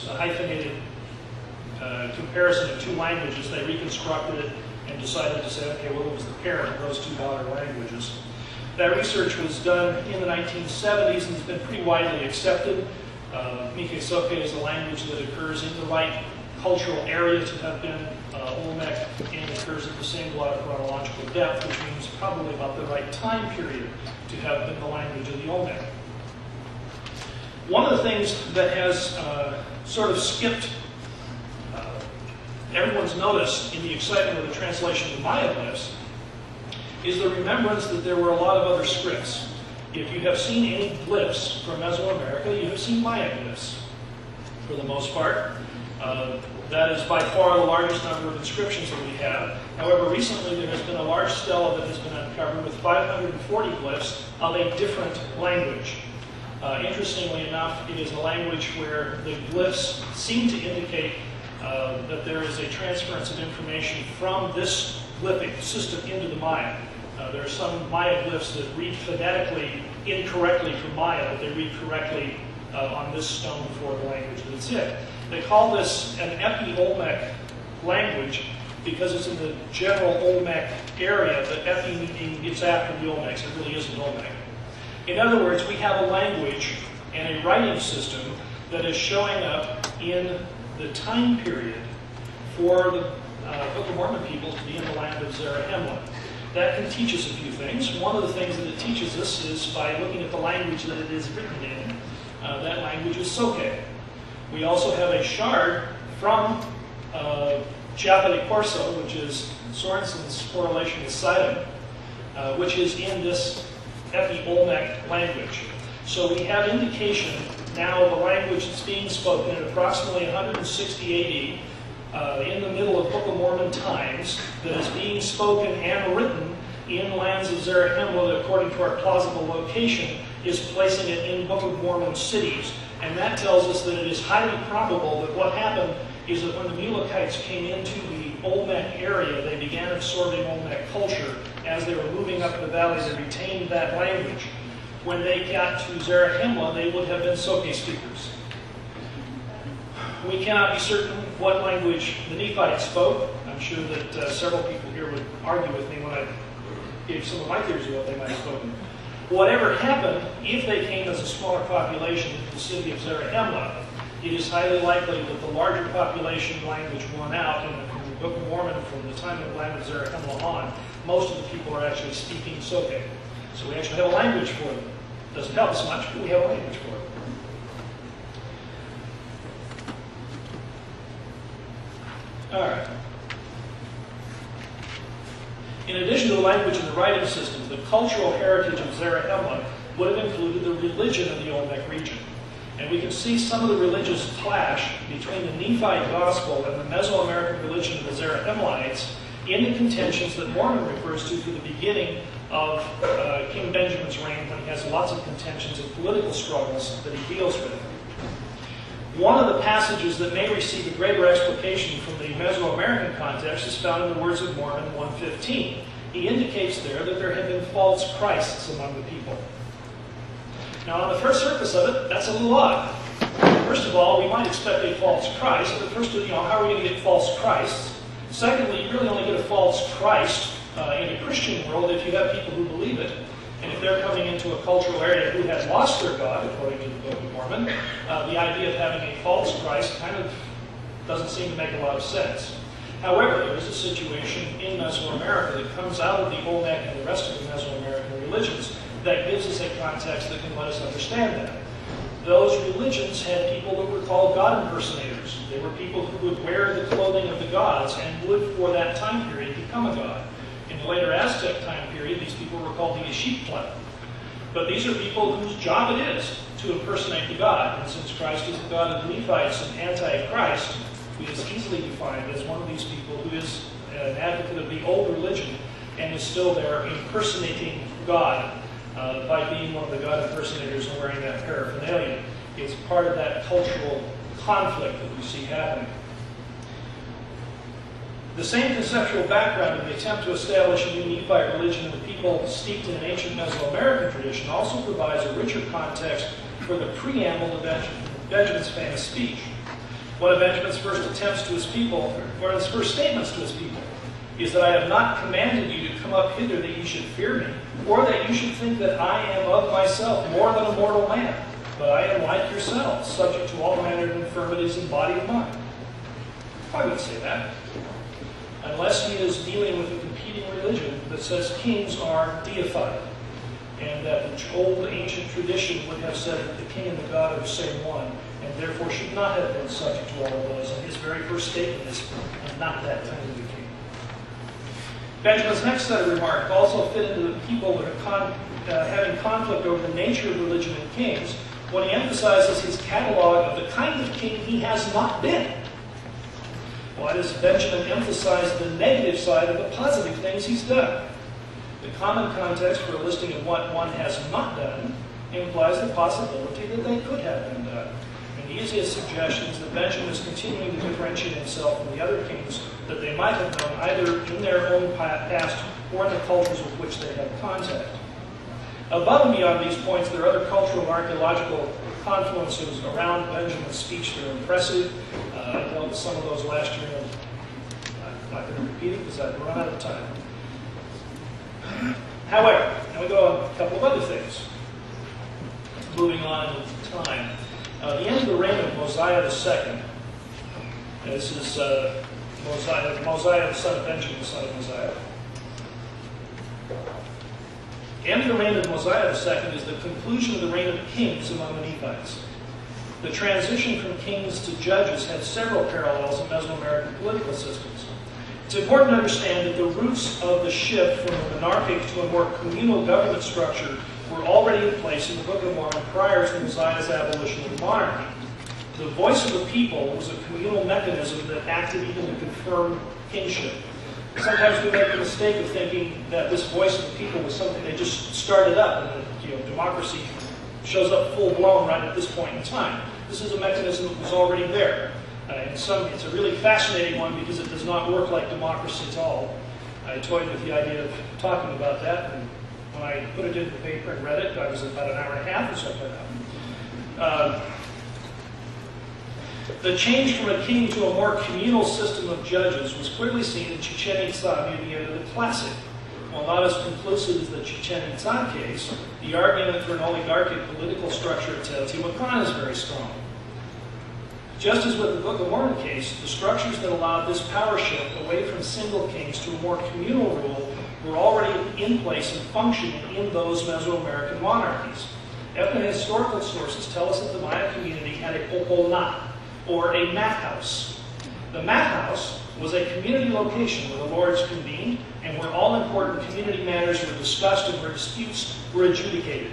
this hyphenated comparison of two languages. They reconstructed it and decided to say, okay, well, it was the parent of those two daughter languages. That research was done in the 1970s and has been pretty widely accepted. Mike-Soke is the language that occurs in the right cultural area to have been Olmec, and occurs at the same chronological depth, which means probably about the right time period to have been the language of the Olmec. One of the things that has sort of skipped everyone's notice in the excitement of the translation of Maya glyphs is the remembrance that there were a lot of other scripts. If you have seen any glyphs from Mesoamerica, you have seen Maya glyphs for the most part. That is by far the largest number of inscriptions that we have. However, recently there has been a large stela that has been uncovered with 540 glyphs of a different language. Interestingly enough, it is a language where the glyphs seem to indicate that there is a transference of information from this glyphic system into the Maya. There are some Maya glyphs that read phonetically incorrectly from Maya, but they read correctly on this stone for the language that it's in. They call this an Epi-Olmec language because it's in the general Olmec area, but Epi meaning it's after the Olmecs. It really isn't Olmec. In other words, we have a language and a writing system that is showing up in the time period for the Book of Mormon people to be in the land of Zarahemla. That can teach us a few things. One of the things that it teaches us is by looking at the language that it is written in. That language is Soke. We also have a shard from Chiapa de Corso, which is Sorensen's correlation with Sidon, which is in this Epi-Olmec language. So we have indication now of a language that's being spoken at approximately 160 AD, in the middle of Book of Mormon times, that is being spoken and written in lands of Zarahemla that, according to our plausible location, is placing it in Book of Mormon cities. And that tells us that it is highly probable that what happened is that when the Mulekites came into the Olmec area, they began absorbing Olmec culture. As they were moving up the valley, they retained that language. When they got to Zarahemla, they would have been Soke speakers. We cannot be certain what language the Nephites spoke. I'm sure that several people here would argue with me when I gave some of my theories of what they might have spoken. Whatever happened, if they came as a smaller population to the city of Zarahemla, it is highly likely that the larger population language won out, and from the Book of Mormon, from the time of the land of Zarahemla on, most of the people are actually speaking Soke. So we actually have a language for them. Doesn't help us much, but we have a language for it. All right. In addition to the language and the writing systems, the cultural heritage of Zarahemla would have included the religion of the Olmec region. And we can see some of the religious clash between the Nephite gospel and the Mesoamerican religion of the Zarahemlites in the contentions that Mormon refers to for the beginning of King Benjamin's reign, when he has lots of contentions and political struggles that he deals with. One of the passages that may receive a greater explication from the Mesoamerican context is found in the Words of Mormon 1:15. He indicates there that there have been false Christs among the people. Now, on the first surface of it, that's a little odd. First of all, we might expect a false Christ, but first, how are we going to get false Christs? Secondly, you really only get a false Christ in a Christian world if you have people who believe it. And if they're coming into a cultural area who has lost their God, according to the Book of Mormon, the idea of having a false Christ kind of doesn't seem to make a lot of sense. However, there is a situation in Mesoamerica that comes out of the Olmec and the rest of the Mesoamerican religions that gives us a context that can let us understand that. Those religions had people that were called God impersonators. They were people who would wear the clothing of the gods and would, for that time period, become a god. In the later Aztec time period, these people were called the Ixtitlan. But these are people whose job it is to impersonate the god. And since Christ is the God of the Nephites and anti-Christ, he is easily defined as one of these people who is an advocate of the old religion and is still there impersonating God by being one of the God impersonators and wearing that paraphernalia. It's part of that cultural conflict that we see happening. The same conceptual background in the attempt to establish a new Nephite religion in the people steeped in an ancient Mesoamerican tradition also provides a richer context for the preamble to Benjamin's famous speech. One of Benjamin's first attempts to his people, or his first statements to his people, is that I have not commanded you to come up hither that ye should fear me, or that you should think that I am of myself more than a mortal man, but I am like yourselves, subject to all manner of infirmities in body and mind. I would say that, unless he is dealing with a competing religion that says kings are deified, and that the old ancient tradition would have said that the king and the god are the same one, and therefore should not have been subject to all of those. And his very first statement is, I'm not that kind of a king. Benjamin's next set of remarks also fit into the people that are having conflict over the nature of religion and kings, when he emphasizes his catalog of the kind of king he has not been. Why does Benjamin emphasize the negative side of the positive things he's done? The common context for a listing of what one has not done implies the possibility that they could have been done. And the easiest suggestion is that Benjamin is continuing to differentiate himself from the other kings that they might have known either in their own past or in the cultures with which they have contact. Above and beyond these points, there are other cultural and archaeological confluences around Benjamin's speech that are impressive. I dealt with some of those last year, and I'm not going to repeat it because I've run out of time. However, now we go on a couple of other things. Moving on with time. The end of the reign of Mosiah II. This is Mosiah, the son of Benjamin, the son of Mosiah. The end of the reign of Mosiah II is the conclusion of the reign of kings among the Nephites. The transition from kings to judges had several parallels in Mesoamerican political systems. It's important to understand that the roots of the shift from a monarchic to a more communal government structure were already in place in the Book of Mormon prior to Mosiah's abolition of the monarchy. The voice of the people was a communal mechanism that acted even to confirm kingship. Sometimes we make the mistake of thinking that this voice of the people was something they just started up, and that democracy shows up full-blown right at this point in time. This is a mechanism that was already there. It's a really fascinating one because it does not work like democracy at all. I toyed with the idea of talking about that, and when I put it into the paper and read it, I was about an hour and a half or something like that. The change from a king to a more communal system of judges was clearly seen in Chichen Itza near the end of the Classic. While not as conclusive as the Chichen Itza case, the argument for an oligarchic political structure at Teotihuacan is very strong. Just as with the Book of Mormon case, the structures that allowed this power shift away from single kings to a more communal rule were already in place and functioning in those Mesoamerican monarchies. Ethno-historical sources tell us that the Maya community had a popolna, or a mat house. The mat house was a community location where the lords convened and where all important community matters were discussed and where disputes were adjudicated.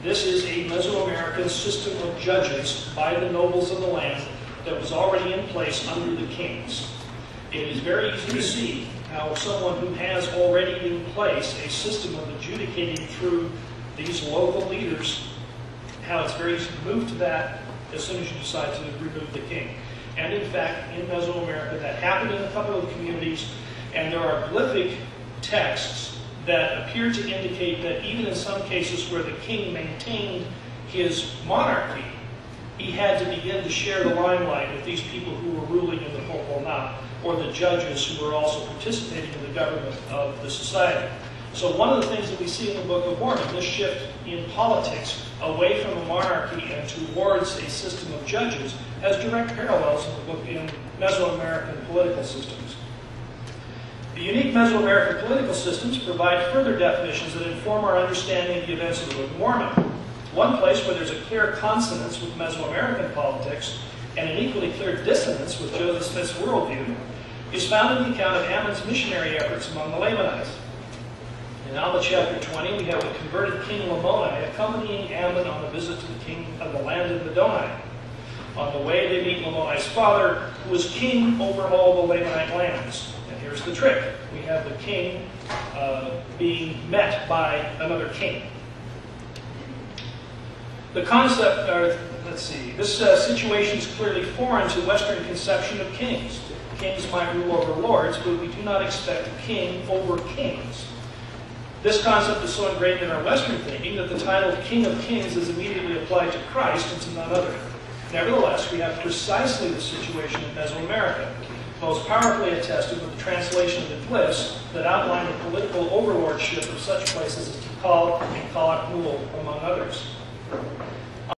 This is a Mesoamerican system of judges by the nobles of the land that was already in place under the kings. It is very easy to see how someone who has already in place a system of adjudicating through these local leaders, how it's very easy to move to that as soon as you decide to remove the king. And in fact, in Mesoamerica, that happened in a couple of communities, and there are glyphic texts that appear to indicate that even in some cases where the king maintained his monarchy, he had to begin to share the limelight with these people who were ruling in the popolna, or the judges who were also participating in the government of the society. So one of the things that we see in the Book of Mormon, this shift in politics away from a monarchy and towards a system of judges, has direct parallels in Mesoamerican political systems. The unique Mesoamerican political systems provide further definitions that inform our understanding of the events of the Book of Mormon. One place where there's a clear consonance with Mesoamerican politics and an equally clear dissonance with Joseph Smith's worldview is found in the account of Ammon's missionary efforts among the Lamanites. In Alma chapter 20, we have the converted king Lamoni accompanying Ammon on a visit to the king of the land of Middoni. On the way, they meet Lamoni's father, who was king over all the Lamanite lands. And here's the trick. We have the king being met by another king. The concept, this situation is clearly foreign to Western conception of kings. Kings might rule over lords, but we do not expect a king over kings. This concept is so ingrained in our Western thinking that the title King of Kings is immediately applied to Christ and to none other. Nevertheless, we have precisely the situation in Mesoamerica, most powerfully attested with the translation of the glyphs that outline the political overlordship of such places as Tikal and Calakmul, among others.